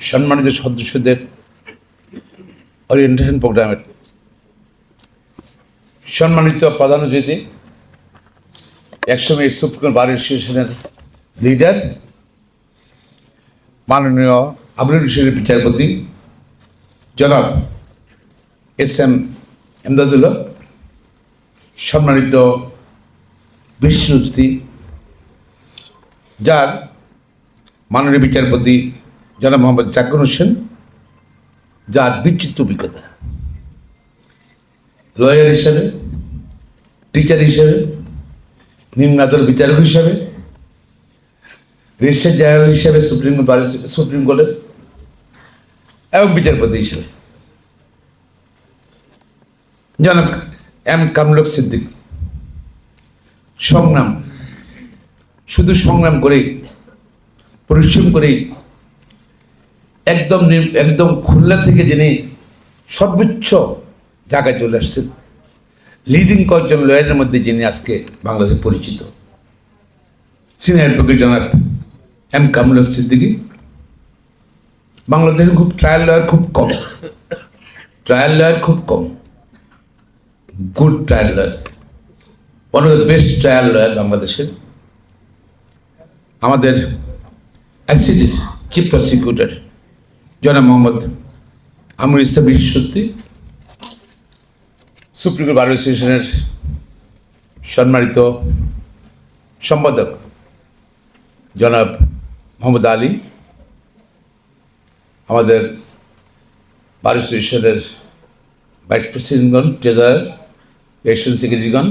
সম্মানিত সদস্যদের ওরিয়েন্টেশন প্রোগ্রামের সম্মানিত প্রধান অতিথি, একসময় সুপ্রিম বার অ্যাসোসিয়েশনের লিডার মাননীয় আবুল শরীফ বিচারপতি জনাব SM এমদাদুল্লাহ, সম্মানিত বিশেষ অতিথি যার মাননীয় বিচারপতি জনাব মোহাম্মদ জাকির হোসেন, যার বিচিত্র অভিজ্ঞতা লয়ার হিসাবে, টিচার হিসাবে, নিম্ন আদালত বিচারক হিসাবে, রেজিস্ট্রার জেনারেল হিসাবে সুপ্রিম কোর্টের এবং বিচারপতি হিসাবে জনাব M কামরুল সিদ্দিক সংগ্রাম, শুধু সংগ্রাম করেই, পরিশ্রম করেই একদম খুলনা থেকে যিনি সর্বোচ্চ জায়গায় চলে আসছেন, লিডিং কয়েকজন লয়ারের মধ্যে যিনি আজকে বাংলাদেশে পরিচিত, সিনিয়র অ্যাডভোকেট জনাব M কামরুল সিদ্দিকী। বাংলাদেশে খুব ট্রায়াল লয়ার খুব কম, good trial lawyer, one of the best trial lawyer বাংলাদেশের। আমাদের অ্যাসিস্ট্যান্ট চিফ প্রসিকিউটর জনাব মোহাম্মদ আমর ইসলাম বিশ্বসত্যি, সুপ্রিম কোর্ট বার অ্যাসোসিয়েশনের সম্মানিত সম্পাদক জনাব মোহাম্মদ আলী, আমাদের বার অ্যাসোসিয়েশনের ভাইস প্রেসিডেন্টগণ, ট্রেজারার, এডিশনাল সেক্রেটারিগণ,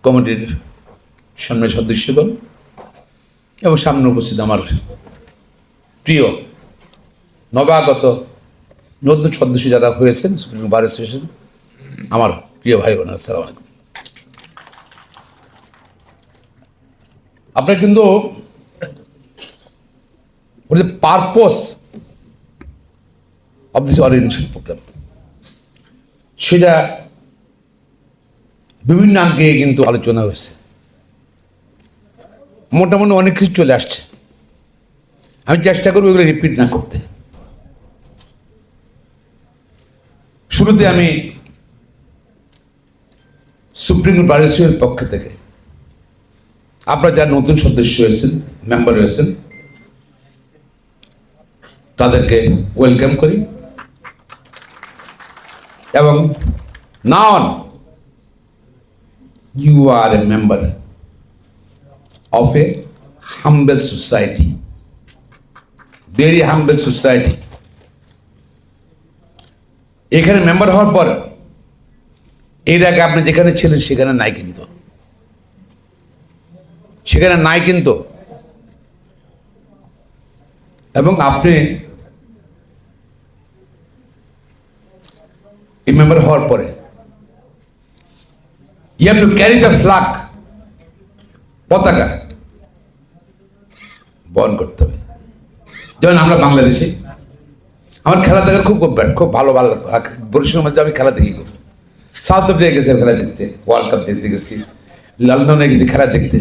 কমিটির সম্মানিত সদস্যগণ এবং সামনে উপস্থিত আমার প্রিয় নবাগত নতুন সদস্য যারা হয়েছেন সুপ্রিম বার অ্যাসোসিয়েশন, আমার প্রিয় ভাই বোন, আসসালামু আলাইকুম। আপনার কিন্তু purpose of this orientation program, সেটা বিভিন্ন আঙ্গে কিন্তু আলোচনা হয়েছে, মোটামুটি অনেক কিছু চলে আসছে। আমি চেষ্টা করবো এগুলো রিপিট না করতে। শুরুতে আমি সুপ্রিম কোর্ট বার অ্যাসোসিয়েশনের পক্ষ থেকে আপনারা যারা নতুন সদস্য হয়েছেন, মেম্বার হয়েছেন, তাদেরকে ওয়েলকাম করি এবং নাও you are a member of a humble society, very humble society. এখানে মেম্বার হওয়ার পর এর আগে আপনি যেখানে ছিলেন সেখানে নাই কিন্তু এবং আপনি এই মেম্বার হওয়ার পরে you have to carry the flag, পতাকা বহন করতে হবে। যেমন আমরা বাংলাদেশে, আমার খেলা দেখার খুব ভালো বরিশালের মধ্যে আমি খেলা দেখি, খুব সাউথ আফ্রিকা গেছি খেলা দেখতে, ওয়ার্ল্ড কাপ দেখতে গেছি, লন্ডনে গেছি খেলা দেখতে।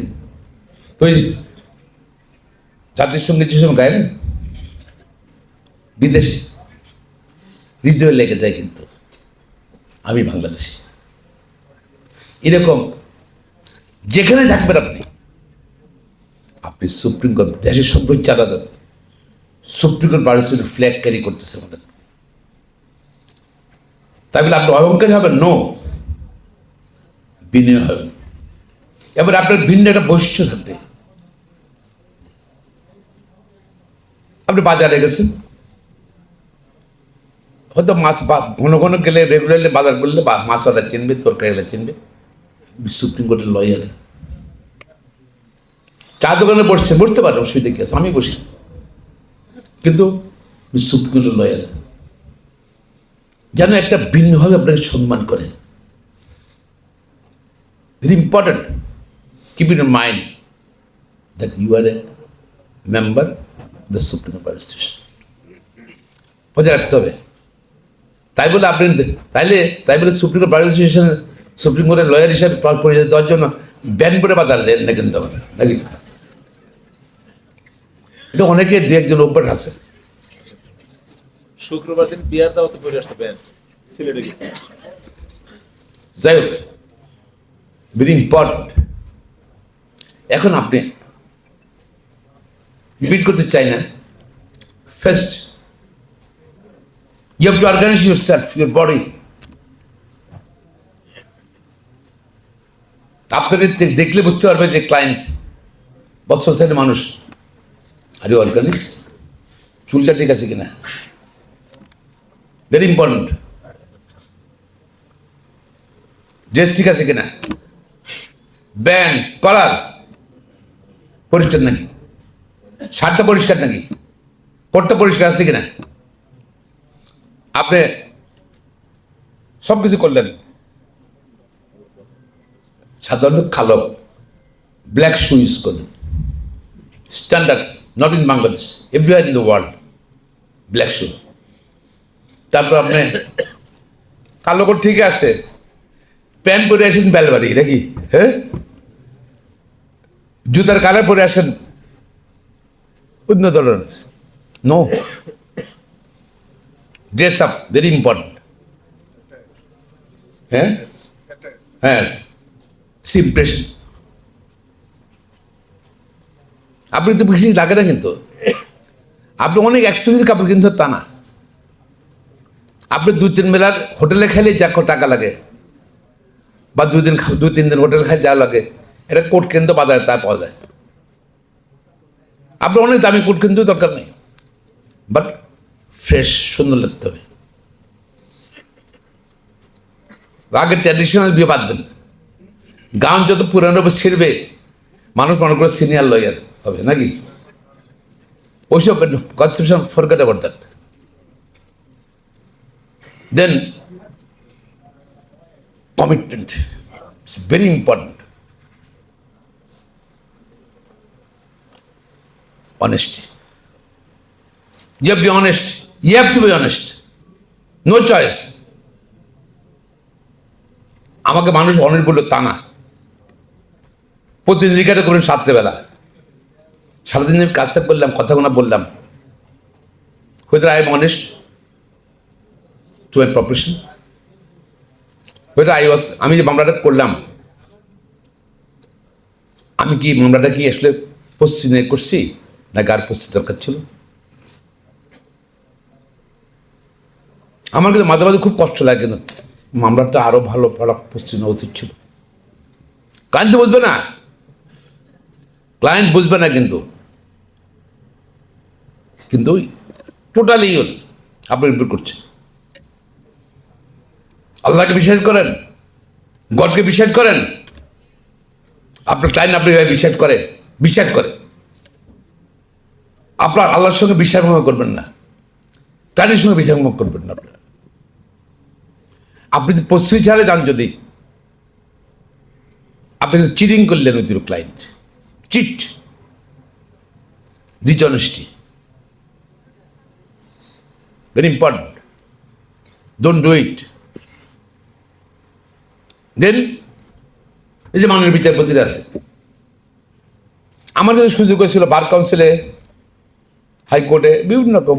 তো ওই জাতীয় সঙ্গীত যে সময় গায় না বিদেশে, হৃদয় লেগে যায় কিন্তু আমি বাংলাদেশি। এরকম যেখানে থাকবেন আপনি সুপ্রিম কোর্ট, দেশের সর্বোচ্চ আদালত সুপ্রিম কোর্ট বার অ্যাসোসিয়েশনের ফ্ল্যাগ ক্যারি করতেছে আমাদের, তাই বলে আপনি অহংকারী হবেন, বিনয় হবেন। এবার আপনার ভিন্ন একটা বৈশিষ্ট্য থাকবে। আপনি বাজারে গেছেন, হয়তো মাছ ঘন গেলে, রেগুলারলি বাজার করলে মাছওয়ালা চিনবে, তরকারিওয়ালা চিনবে, সুপ্রিম কোর্টের লয়ার। চা দোকানে বসছেন, বসতে পারেন, অসুবিধা কি আছে, আমি বসি, কিন্তু সুপ্রিম কোর্টের লয়ার যেন একটা ভিন্নভাবে আপনাকে সম্মান করে। Very important, keep in mind that you are a member of the supreme court bar association, বজায় রাখতে হবে। তাই বলে আপনি তাই বলে supreme court bar association, supreme কোর্টের লয়ার হিসাবে পরিচয় দেওয়ার জন্য ব্যান করে বাজার দেন না কিন্তু আমার, নাকি? এটা অনেকে দু একজন অভ্যাস আছে। শুক্রবার দিন বিয়ার দাওয়াতে পড়ে আসছে ব্যান সিলেটে গেছে। যাই হোক, ভেরি ইম্পর্টেন্ট। এখন আপনি রিপিট করতে চাই না। First you have to organise yourself, your body. আপনাদের দেখলে বুঝতে পারবে যে ক্লায়েন্ট বৎসর সাইডের মানুষ। Are you organise? চুলটা ঠিক আছে কিনা, ভেরি ইম্পর্টেন্ট। ড্রেস ঠিক আছে কিনা, ব্যান্ড কলার পরিষ্কার নাকি, শার্টটা পরিষ্কার নাকি, কোটটা পরিষ্কার আছে কিনা। আপনি সব কিছু করলেন, সাধারণত কালো ব্ল্যাক শু ইউজ করলেন, standard, not in Bangladesh, everywhere in the world black শু। তারপর আপনি কালো কোট ঠিক আছে, প্যান্ট পরে আসেন বেলবাড়ি নাকি, হ্যাঁ, জুতার কালার পরে আসেন অন্য ধরনের। No, dress up very important. হ্যাঁ হ্যাঁ, ইমপ্রেশন। আপনি তো বেশি লাগে না, কিন্তু আপনি অনেক এক্সপেন্সিভ কাপড় কিন্তু তা না। আপনি 2-3 বেলার হোটেলে খাইলে যা টাকা লাগে, বা 2-3 দিন হোটেল খাই যা লাগে, এটা কোট কিনতে বাজারে তা পাওয়া যায়। আপনার অনেক দামি কোট কিনতে দরকার নেই, বাট ফ্রেশ সুন্দর লাগতে হবে। আগে ট্র্যাডিশনাল বিয়ে বাদ দেন, গান যত পুরানো ছিড়বে মানুষ মনে করে সিনিয়র লয়ার হবে নাকি, ওইসব conception forget about that. Then commitment is very important. Honesty. You have to be honest. You have to be honest. No choice. আমাকে মানুষ অনেস্ট বললো তা না। প্রতিদিন রিকার্ড করেন 7 বেলা, সারাদিন আমি কাজটা করলাম, কথাগুলো বললাম, whether I am honest to my profession, আমি যে মামলাটা করলাম, আমি কি মামলাটা কি আসলে পশ্চিমে করছি নাকি আর পশ্চিম দরকার ছিল। আমার কিন্তু মাঝে মাঝে খুব কষ্ট লাগে, কিন্তু মামলাটা আরো ভালো পশ্চিম উচিত ছিল। ক্লায়েন্ট তো বুঝবে না, ক্লায়েন্ট বুঝবে না, কিন্তু টোটালি আপনি রিপোর্ট করছেন। আল্লাহকে বিশ্বাস করেন, গডকে বিশ্বাস করেন, আপনার ক্লায়েন্ট আপনি বিশ্বাস করে। আপনার আল্লাহর সঙ্গে বিশ্বাসভঙ্গ করবেন না, ক্লায়েন্টের সঙ্গে বিশ্বাসভঙ্গ করবেন না। আপনি যদি পশ্চিম ছাড়ে যান, যদি আপনি চিটিং করলেন with your client, cheat, dishonesty, very important, don't do it. Then এই যে মাননীয় বিচারপতিরা আছে, আমার কাছে সুযোগ হয়েছিল বার কাউন্সিলে, হাইকোর্টে, বিভিন্ন রকম।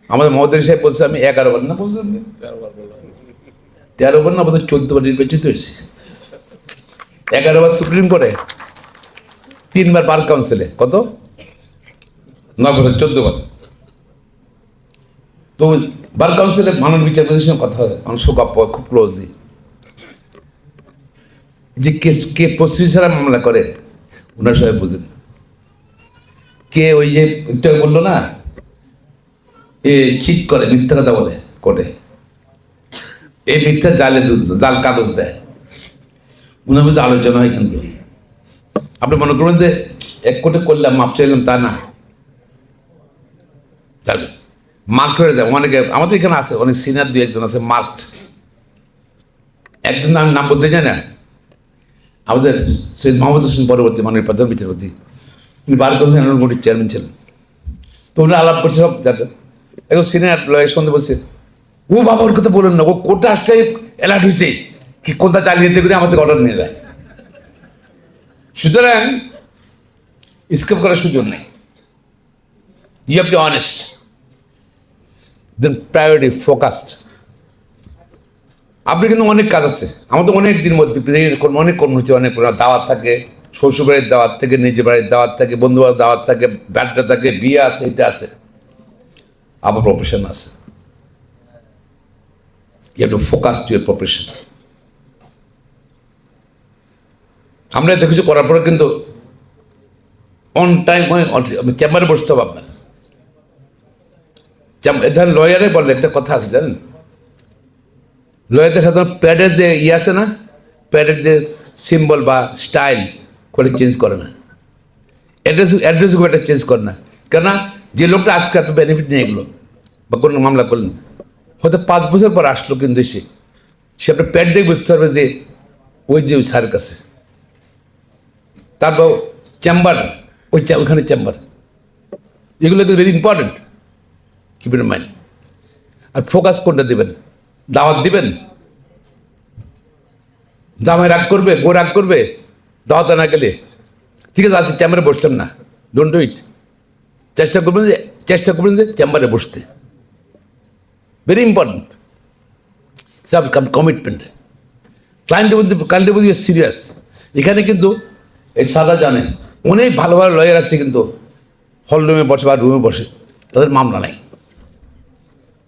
আমাদের মহোদয় সাহেব বলছে আমি 11 বার না, বললাম 13 বার না, বোধহয় 14 বার নির্বাচিত হয়েছি। 11 বার সুপ্রিম কোর্টে, 3 বার বার কাউন্সিলে, কত 9 বার, 14 বার। তো বার কাউন্সিলে মাননীয় বিচারপতির সঙ্গে কথা হয়, মানুষ গপ্প খুব ক্লোজলি, যে কে পশ্চিম ছাড়া মামলা করে ওনার সবাই বুঝেন। কে ওই যে একটু বললো না, এ চিট করে, মিথ্যা কথা বলে কোর্টে, এই মিথ্যা জাল কাগজ দেয়, ওনার মধ্যে আলোচনা হয়। কিন্তু আপনি মনে করবেন যে এক কোর্টে করলাম, মাপ চাইলাম, তা না। তারপরে মার্ক করে দেয় অনেকে, আমাদের এখানে আছে অনেক সিনিয়র 2-1 জন আছে মার্কড। একদিন আমি নাম বলতে চাই না, আমাদের সৈয়দ মোহাম্মদ হোসেন পরবর্তী মাননীয় প্রধান বিচারপতি, উনি বার কাউন্সিল কমিটির চেয়ারম্যান ছিলেন। তো উনি আলাপ করছে সব যাতে, এখন সিনিয়র লয়ের সঙ্গে বলছে, ও বাবা ওর কথা বলুন না, ও কোর্টে আসতে অ্যালার্ট হয়েছে কি কোনটা জালিয়াতি করে আমাদের অর্ডার নিয়ে যায়। সুতরাং স্কেপ করার সুযোগ নেই। You have to honest. Then priority focused. আপনি কিন্তু অনেক কাজ আছে, আমার তো অনেক দিন মধ্যে অনেক কর্মসূচি, অনেক দাওয়াত থাকে, শ্বশুরবাড়ির দাওয়াত থাকে, নিজের বাড়ির দাওয়াত থাকে, বন্ধুবান্ধব দাওয়াত থাকে, ব্যাডটা থাকে, বিয়ে আছে, এটা আছে, আবার প্রফেশন আছে। You have to focus to your profession. আমরা এত কিছু করার পরে কিন্তু অন টাইম চেম্বারে বসতে হবে আপনার। ধরেন লয়ারে বললে একটা কথা আছে জানেন, লয়ারদের সাধারণত প্যাডের যে আছে না, প্যাডের যে সিম্বল বা স্টাইল করে চেঞ্জ করে না, অ্যাড্রেস একটা চেঞ্জ করে না। কেননা যে লোকটা আজকে এত বেনিফিট নিয়ে গেলো বা কোনো মামলা করলেন, হয়তো 5 বছর পর আসলো, কিন্তু সে আপনার প্যাড দিয়ে বুঝতে পারবে যে ওই স্যারের কাছে, তারপর চেম্বার, ওইখানে চেম্বার, এগুলো কিন্তু very important, keep in mind. আর ফোকাস কোনটা দেবেন? দাওয়াত দিবেন, জামাই রাগ করবে, বউ রাগ করবে, দাওয়াতে না গেলে, ঠিক আছে আজকে চেম্বারে বসতাম না, ডোন্ট ডু ইট। চেষ্টা করবেন যে চেম্বারে বসতে, ভেরি ইম্পর্টেন্ট। সব কমিটমেন্ট, ক্লায়েন্টের প্রতি সিরিয়াস। এখানে কিন্তু এই সাদা জানে অনেক ভালো ভালো লয়ার আছে, কিন্তু হল রুমে বসে বা রুমে বসে, তাদের মামলা নাই।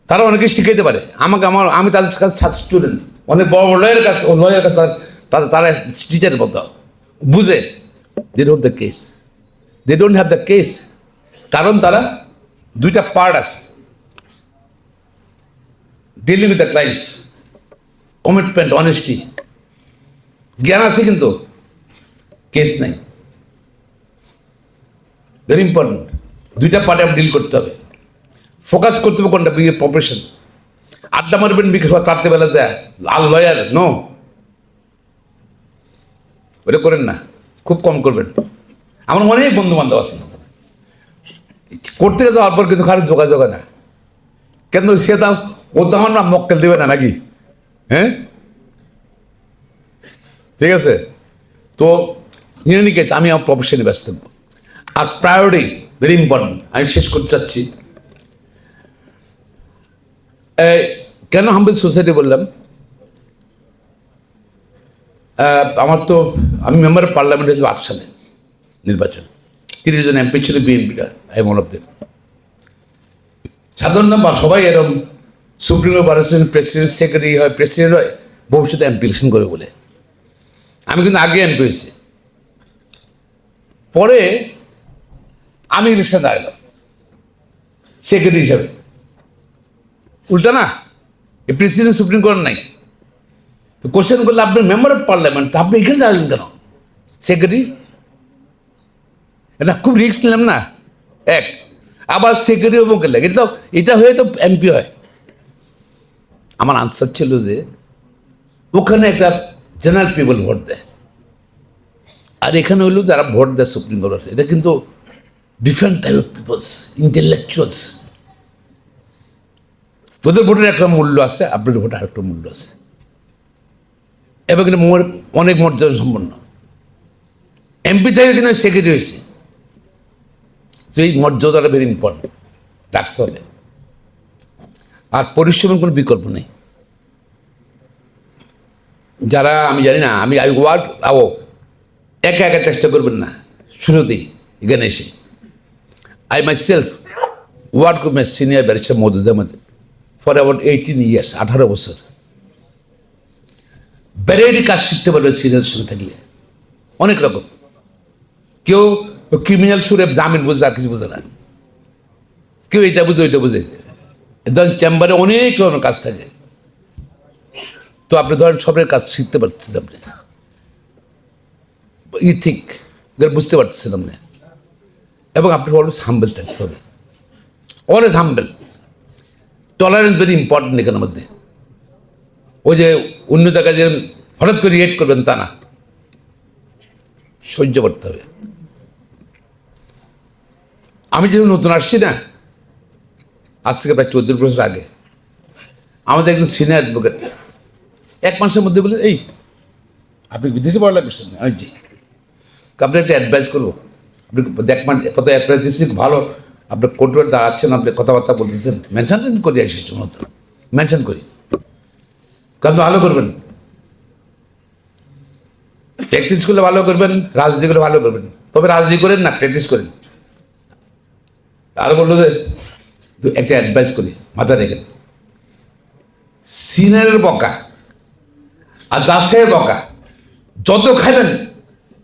তারা অনেকে শিখাইতে পারে আমি তাদের কাছে ছাত্র স্টুডেন্ট, অনেক বড় বড় লয়ারের কাছে তারা টিচারের মতো বুঝে। They don't have the case, কারণ তারা দুইটা পার্ট আছে, dealing with the clients, commitment, honesty, জ্ঞান আছে কিন্তু কেস নাই। ভেরি ইম্পর্টেন্ট, দুইটা পার্টে ডিল করতে হবে, ফোকাস করতে হবে কোনটা, বিয়ে প্রফেশন। আড্ডা মারবেন বিকেল চারটে বেলা দেয় লাল লয়ার, নো, ওটা করেন না, খুব কম করবেন। আমার অনেক বন্ধু বান্ধব আছে, করতে যাওয়ার পর কিন্তু খারাপ যোগাযোগ হয় না, কেন সে ও তো আমার না মক্কেল দেবে না নাকি, হ্যাঁ, ঠিক আছে। তো ইনি কেস আমি আমার প্রফেশনে ব্যস্ত থাকবো। আর প্রায়োরিটি ভেরি ইম্পর্টেন্ট। আমি শেষ করতে চাচ্ছি, কেন হাম্বল সোসাইটি বললাম, আমি মেম্বার অফ পার্লামেন্ট হয়েছিল 8 সালে নির্বাচন, 30 জন এমপি ছিল বিএনপিটা, I am one of them. সাধারণ সবাই এরকম সুপ্রিম কোর্ট প্রেসিডেন্ট, সেক্রেটারি হয়, প্রেসিডেন্ট হয়, ভবিষ্যতে এমপি ইলেকশন করে বলে। আমি কিন্তু আগে এমপি হয়েছি, পরে আমি ইলেকশন দাঁড়ালাম সেক্রেটারি হিসাবে। উল্টা না, এই প্রেসিডেন্ট সুপ্রিম কোর্ট নাই। তো কোশ্চেন করলে আপনি মেম্বার অফ পার্লামেন্ট, আপনি এখানে দাঁড়ালেন কেন সেক্রেটারি? এটা খুব রিস্ক নিলাম না, এক, আবার সেক্রেটারি মুখে লাগে, এটা হয়ে তো এমপি হয়। আমার আনসার ছিল যে ওখানে একটা জেনারেল পিপল ভোট দেয়, আর এখানে হইলো যারা ভোট দেয় সুপ্রিম কোর্ট, এটা কিন্তু different type of peoples, intellectuals. ওদের ভোটের একটা মূল্য আছে, আপনাদের ভোটের আরেকটা মূল্য আছে, এবং কিন্তু অনেক মর্যাদা সম্পন্ন। এমপি থেকে কিন্তু সেক্রেটারি হয়েছে, তো এই মর্যাদাটা ভেরি ইম্পর্টেন্ট, রাখতে হবে। আর পরিশ্রমের কোনো বিকল্প নেই। যারা আমি জানি না, আমি একা চেষ্টা করবেন না শুরুতেই এখানে এসে। I myself worked with my senior barrister Maudud Ahmed for about 18 years, 18 বছর। ভ্যারাইটি কাজ শিখতে পারবে সিনিয়র সঙ্গে থাকলে, অনেক রকম। কেউ ক্রিমিনাল সুরে জামিন বুঝে, আর কিছু বোঝে না, কেউ এটা বুঝে ওইটা বুঝে। ধরেন চেম্বারে অনেক রকমের কাজ থাকে, তো আপনি ধরেন সবের কাজ শিখতে পারছেন, আপনি ঠিক বুঝতে পারছেন আপনি। এবং আপনি অলওয়েজ হাম্বেল থাকতে হবে, always humble. Tolerance very important এখানের মধ্যে। ওই যে অন্য জায়গায় যে হঠাৎ করে রিয়েক্ট করবেন তা না, সহ্য করতে হবে। আমি যেহেতু নতুন আসছি না, আজ থেকে প্রায় 14 বছর আগে, আমাদের একজন সিনিয়র অ্যাডভোকেট 1 মাসের মধ্যে বলে, এই আপনি বিদেশে পড়ালেখা করছেন? জি। আপনি একটা অ্যাডভাইস করবো, আপনি 1 মাস দিচ্ছি, ভালো আপনার কোর্টে দাঁড়াচ্ছেন, আপনি কথাবার্তা বলতেছেন, মেনশন করি আসি মতো মেনশন করি, কারণ ভালো করবেন, প্র্যাকটিস করলে ভালো করবেন, রাজনীতি করলে ভালো করবেন, তবে রাজনীতি করেন না, প্র্যাকটিস করেন। আর বললো যে একটা অ্যাডভাইস করি, মাথায় রেখেন, সিনিয়রের বকা আর দাসের বকা যত খাবেন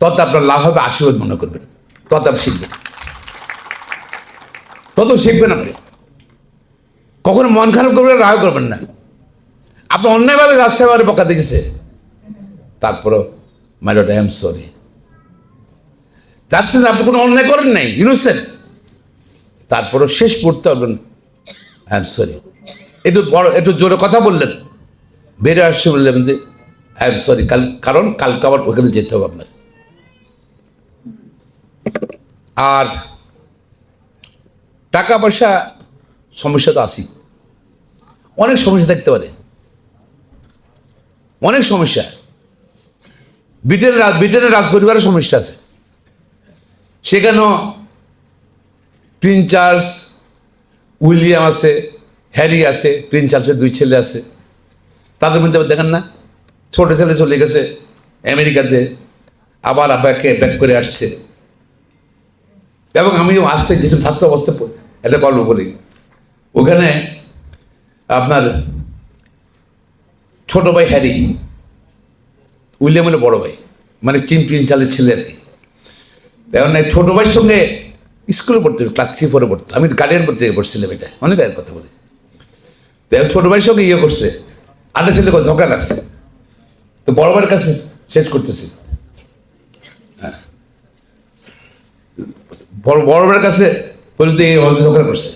তত আপনার লাভ হবে, আশীর্বাদ মনে করবেন, তত আপনি শিখবেন, তত শিখবেন আপনি। কখনো মন খারাপ করবেন, রাগ করবেন না। আপনি অন্যায়ভাবে রাজসেবার বকা দিয়েছে, তারপরও my lord I am sorry, যাচ্ছেন আপনি কোনো অন্যায় করেন নাই, ইনোসেন্ট, তারপরও শেষ পড়তে পারবেন আই এম সরি। একটু জোরে কথা বললেন, বেরিয়ে আসছে বললেন যে আই এম সরি, কারণ কালকে আবার ওখানে যেতে হবে আপনার। আর টাকা পয়সা সমস্যা তো আসি, অনেক সমস্যা থাকতে পারে, অনেক সমস্যা। ব্রিটেনের রাজ পরিবারের সমস্যা আছে, সেখানেও প্রিন্স চার্লস, উইলিয়াম আছে, হ্যারি আছে, প্রিন্স চার্লসের 2 ছেলে আছে, তাদের মধ্যে দেখেন না, ছোট ছেলে চলে গেছে আমেরিকাতে, আবার ব্যাক করে আসছে। এবং আমি আসতে যেসব ছাত্র অবস্থা একটা গল্প বলি, ওখানে আপনার ছোট ভাই হ্যারি, উইলিয়াম হলো বড় ভাই, মানে প্রিন্স চার্লসের ছেলে আর কি। এখন ছোট ভাইয়ের সঙ্গে স্কুলে পড়তে, ক্লাস 3 পরে পড়তো, আমি গার্ডিয়ান পড়তে পড়ছিলাম, এটা অনেক আগের কথা বলি। তো ছোট ভাইয়ের সঙ্গে করছে, আরেকটা ছেলে ঝগড়া লাগছে, তো বড় ভাইয়ের কাছে শেষ করতেছি, হ্যাঁ, বড় ভাইয়ের কাছে বললো তো এই ঝগড়া করছে,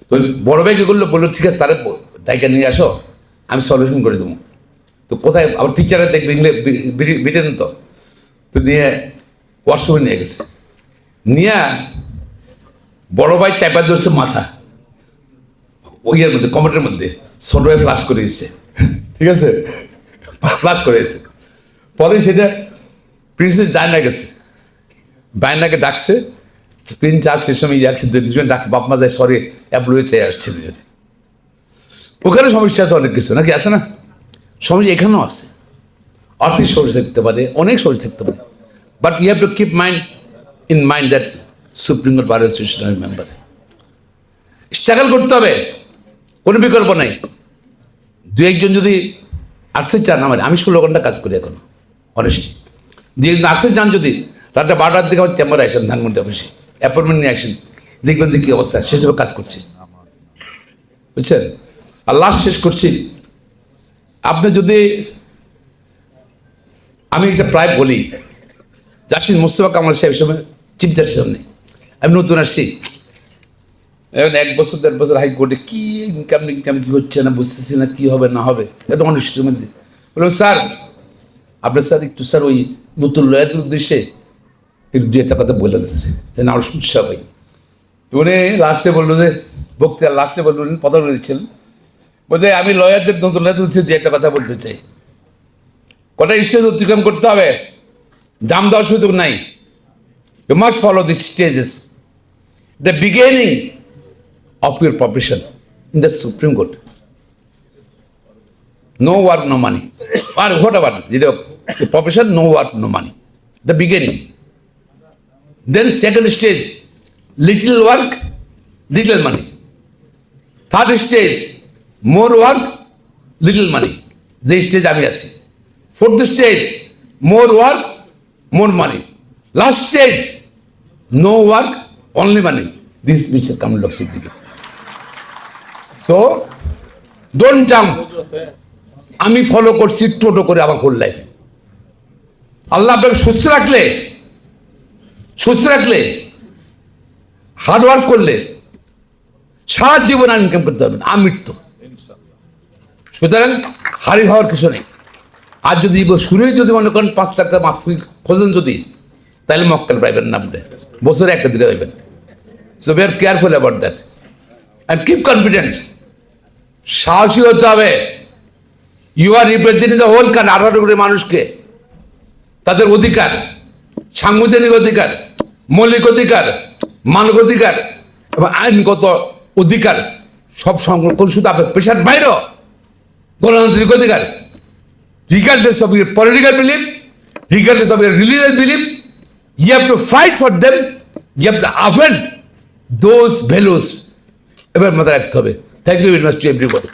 তো বড় ভাই কি করলো, বললো ঠিক আছে তারা ডাইকা নিয়ে আসো, আমি সলিউশন করে দেবো। তো কোথায় আবার টিচাররা দেখবে, ব্রিটেন তো নিয়ে ওয়াশরুমে নিয়ে গেছে, নিয়ে বড় ভাই চাপা ধরছে মাথা, ওইয়ের মধ্যে কমেন্টের মধ্যে, ছোট ভাই ফ্লাশ করে দিচ্ছে, ঠিক আছে, ফ্লাশ করে দিয়েছে। পরে সেটা প্রিন্সেস ডায়না গেছে, ডায়নাকে ডাকছে, প্রিন্স চার্লস সে সময় দুজন ডাকছে, বাপ মা যায় সরি অ্যাপ্লুয়ে চেয়ে আসছে দুজনে। ওখানে সমস্যা আছে অনেক কিছু, নাকি আছে না? সমস্যা এখানেও আছে, আর্থিক সমস্যা থাকতে পারে, অনেক সমস্যা থাকতে পারে, but you have to keep in mind that supreme court বার অ্যাসোসিয়েশনের মেম্বার, স্ট্রাগল করতে হবে, কোনো বিকল্প নাই। 2-1 জন যদি আসতে চান, আমি 16 ঘন্টা কাজ করি এখনো, অনেস্টলি। 2-1 জন আসতে চান যদি, রাত 12টার দিকে আমার চেম্বারে আসেন, ধানমন্ডি অফিসে অ্যাপয়েন্টমেন্ট নিয়ে আসেন, দেখবেন যে কী অবস্থা, সেসব কাজ করছি, বুঝছেন? আর লাস্ট শেষ করছি, আপনি যদি, আমি এটা প্রায় বলি, জাস্টিস মোস্তফা কামাল সাহেব সময় চিফ জাস্টিস নেই, আমি নতুন আসছি, এখন 1 বছর 1.5 বছর হাইকোর্টে কি ইনকাম কি হচ্ছে না, বুঝতেছি না কি হবে না হবে, এত অনিশ্চিতের মধ্যে বললাম স্যার, আপনার স্যার একটু স্যার ওই নতুন লয়ারদের উদ্দেশ্যে একটু 2-1টা কথা বলে দিচ্ছে যে না আমার উৎসাহ ভাই। তো উনি লাস্টে বললো যে, বক্তৃতার লাস্টে বললো, উনি কথা বলে দিচ্ছিলেন, বলতে আমি লয়ারদের নতুন লয়ারদের উদ্দেশ্যে 2-1টা কথা বলতে চাই, কটা স্টেজ অতিক্রম করতে হবে, জাম দেওয়ার সুযোগ নাই, you must follow this stages, the beginning of your profession in the Supreme Court. No work, no money. Or whatever, the profession, no work, no money. The beginning. Then second stage, little work, little money. Third stage, more work, little money. This stage আমি আছি। Fourth stage, more work, more money. Last stage, no work, only money. This Mr. Kamal Siddiqui. So don't jump. আমি follow করছি টোটো করে আমার whole লাইফে। আল্লাহ আপনাকে সুস্থ রাখলে হার্ড ওয়ার্ক করলে সারা জীবন ইনকাম করতে পারবেন, আমৃত্যু। সুতরাং হারি হওয়ার কিছু নেই। আর যদি শুরুই যদি মনে করেন 5 টাকা মাফি খোঁজেন যদি, তাহলে মক্কেল পাইবেন না, আপনি বছরে 1টা দিলে পাইবেন। So we are careful about that and keep confident. সাহসী হতে হবে। You are representing the whole country, 18 কোটি মানুষকে, তাদের অধিকার, সাংবিধানিক অধিকার, মৌলিক অধিকার, মানব অধিকার, এবং আইনগত অধিকার সব সংরক্ষণ শুধু আপনার পেশার বাইরেও গণতান্ত্রিক অধিকার, regardless of your political belief, regardless of your religious belief, you have to fight for them, you have to uphold those values. এবার মাথায় রাখতে হবে। Thank you very much to everybody.